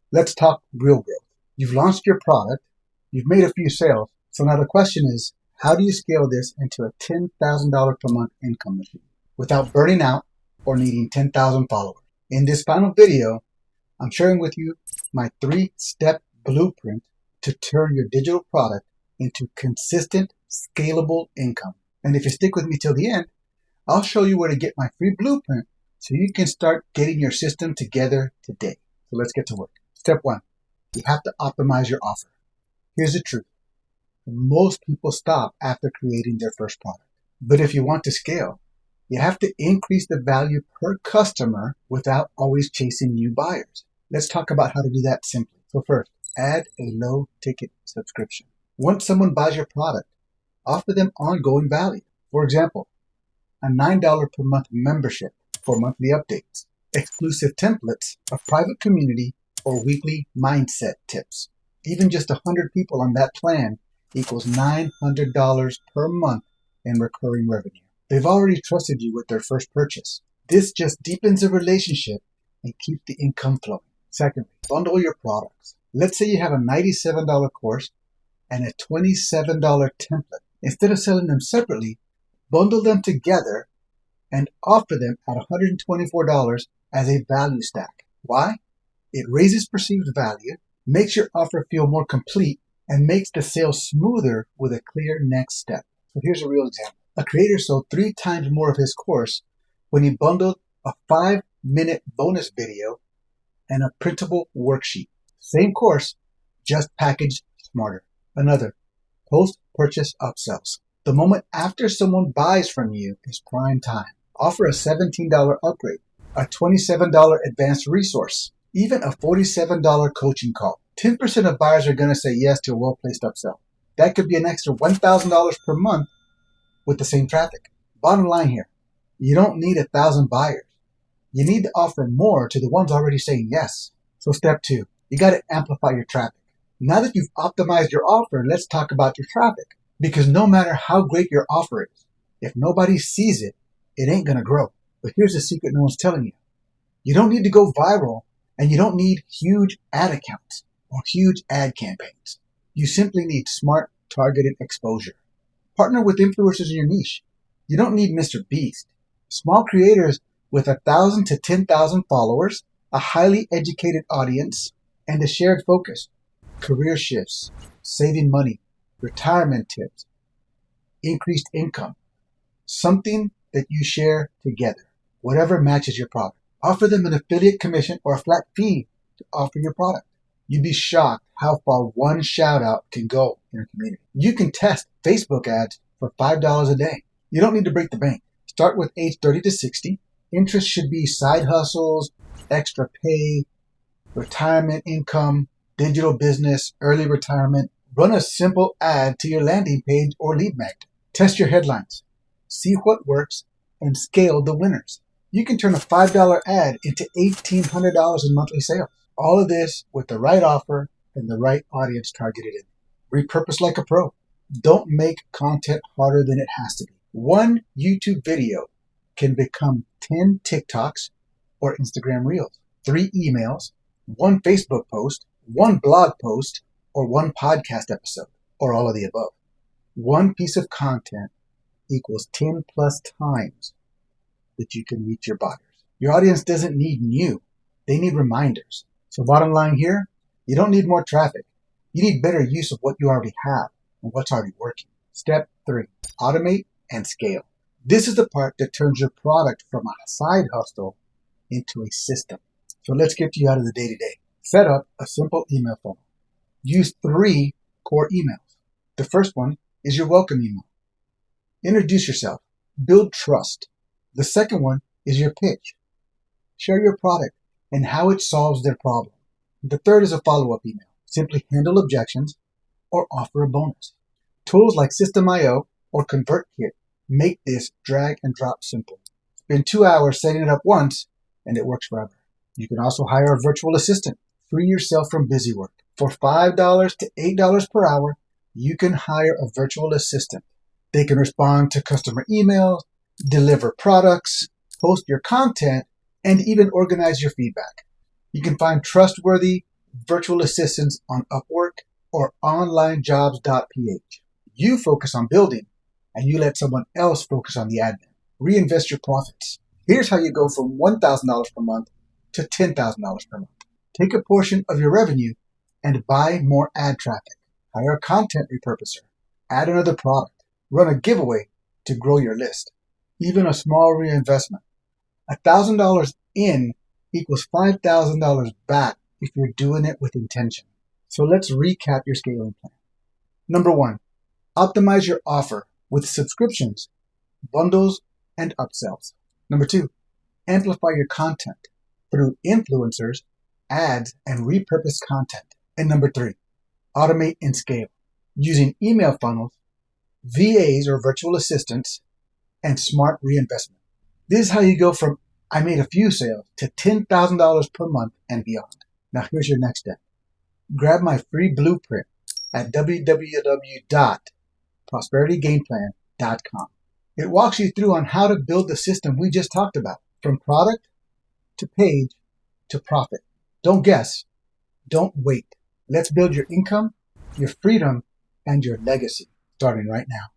Let's talk real growth. You've launched your product, you've made a few sales. So now the question is, how do you scale this into a $10,000 per month income machine without burning out or needing 10,000 followers? In this final video, I'm sharing with you my 3-step blueprint to turn your digital product into consistent, scalable income. And if you stick with me till the end, I'll show you where to get my free blueprint so you can start getting your system together today. So let's get to work. Step 1, you have to optimize your offer. Here's the truth. Most people stop after creating their first product. But if you want to scale, you have to increase the value per customer without always chasing new buyers. Let's talk about how to do that simply. So first, add a low-ticket subscription. Once someone buys your product, offer them ongoing value. For example, a $9 per month membership for monthly updates, exclusive templates, a private community, or weekly mindset tips. Even just 100 people on that plan equals $900 per month in recurring revenue. They've already trusted you with their first purchase. This just deepens the relationship and keeps the income flowing. Secondly, bundle your products. Let's say you have a $97 course and a $27 template. Instead of selling them separately, bundle them together and offer them at $124 as a value stack. Why? It raises perceived value, makes your offer feel more complete, and makes the sale smoother with a clear next step. So here's a real example. A creator sold 3 times more of his course when he bundled a 5-minute bonus video and a printable worksheet. Same course, just packaged smarter. Another, post-purchase upsells. The moment after someone buys from you is prime time. Offer a $17 upgrade, a $27 advanced resource, even a $47 coaching call. 10% of buyers are going to say yes to a well-placed upsell. That could be an extra $1,000 per month with the same traffic. Bottom line here, you don't need 1,000 buyers. You need to offer more to the ones already saying yes. So step 2, you got to amplify your traffic. Now that you've optimized your offer, let's talk about your traffic. Because no matter how great your offer is, if nobody sees it, it ain't going to grow. But here's the secret no one's telling you. You don't need to go viral, and you don't need huge ad accounts or huge ad campaigns. You simply need smart, targeted exposure. Partner with influencers in your niche. You don't need Mr. Beast. Small creators with 1,000 to 10,000 followers, a highly educated audience, and a shared focus. Career shifts, saving money, retirement tips, increased income. Something that you share together, whatever matches your product. Offer them an affiliate commission or a flat fee to offer your product. You'd be shocked how far one shout out can go in your community. You can test Facebook ads for $5 a day. You don't need to break the bank. Start with age 30 to 60. Interest should be side hustles, extra pay, retirement income, digital business, early retirement. Run a simple ad to your landing page or lead magnet. Test your headlines. See what works and scale the winners. You can turn a $5 ad into $1,800 in monthly sales. All of this with the right offer and the right audience targeted in. Repurpose like a pro. Don't make content harder than it has to be. One YouTube video can become 10 TikToks or Instagram Reels, 3 emails, 1 Facebook post, 1 blog post, or 1 podcast episode, or all of the above. 1 piece of content equals 10 plus times that you can reach your buyers. Your audience doesn't need new. They need reminders. So bottom line here, you don't need more traffic. You need better use of what you already have and what's already working. Step 3, automate and scale. This is the part that turns your product from a side hustle into a system. So let's get you out of the day-to-day. Set up a simple email funnel. Use 3 core emails. The first one is your welcome email. Introduce yourself. Build trust. The second one is your pitch. Share your product and how it solves their problem. The third is a follow-up email. Simply handle objections or offer a bonus. Tools like System.io or ConvertKit make this drag and drop simple. Spend 2 hours setting it up once and it works forever. You can also hire a virtual assistant. Free yourself from busy work. For $5 to $8 per hour, you can hire a virtual assistant. They can respond to customer emails, deliver products, post your content, and even organize your feedback. You can find trustworthy, virtual assistants on Upwork, or onlinejobs.ph. You focus on building, and you let someone else focus on the admin. Reinvest your profits. Here's how you go from $1,000 per month to $10,000 per month. Take a portion of your revenue and buy more ad traffic. Hire a content repurposer. Add another product. Run a giveaway to grow your list. Even a small reinvestment. $1,000 in equals $5,000 back if you're doing it with intention. So let's recap your scaling plan. Number 1, optimize your offer with subscriptions, bundles, and upsells. Number 2, amplify your content through influencers, ads, and repurposed content. And number 3, automate and scale using email funnels, VAs or virtual assistants, and smart reinvestment. This is how you go from I made a few sales to $10,000 per month and beyond. Now here's your next step. Grab my free blueprint at www.prosperitygameplan.com. It walks you through on how to build the system we just talked about, from product to page to profit. Don't guess. Don't wait. Let's build your income, your freedom, and your legacy starting right now.